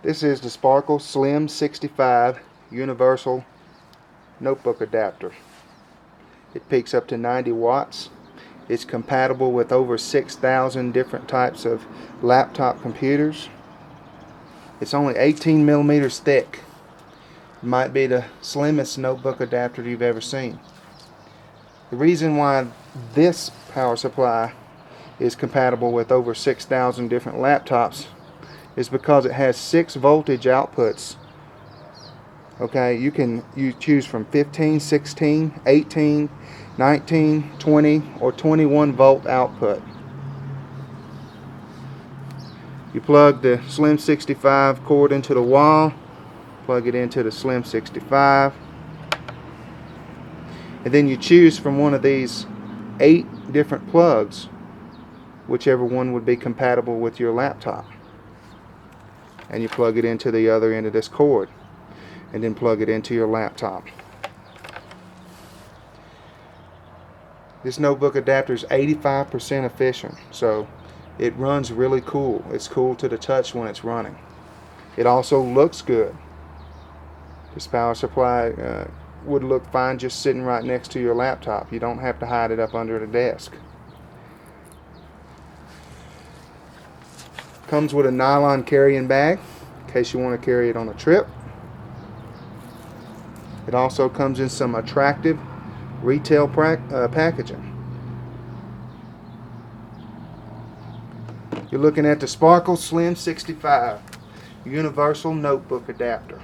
This is the SPI Slim 65 universal notebook adapter. It peaks up to 90 watts. It's compatible with over 6,000 different types of laptop computers. It's only 18 millimeters thick. It might be the slimmest notebook adapter you've ever seen. The reason why this power supply is compatible with over 6,000 different laptops is because it has 6 voltage outputs. Okay, you choose from 15, 16, 18, 19, 20, or 21 volt output. You plug the Slim 65 cord into the wall, plug it into the Slim 65, and then you choose from one of these 8 different plugs, whichever one would be compatible with your laptop, and you plug it into the other end of this cord, and then plug it into your laptop. This notebook adapter is 85% efficient, so it runs really cool. It's cool to the touch when it's running. It also looks good. This power supply would look fine just sitting right next to your laptop. You don't have to hide it up under the desk. Comes with a nylon carrying bag in case you want to carry it on a trip. It also comes in some attractive retail packaging. You're looking at the SPI Slim 65 Universal Notebook Adapter.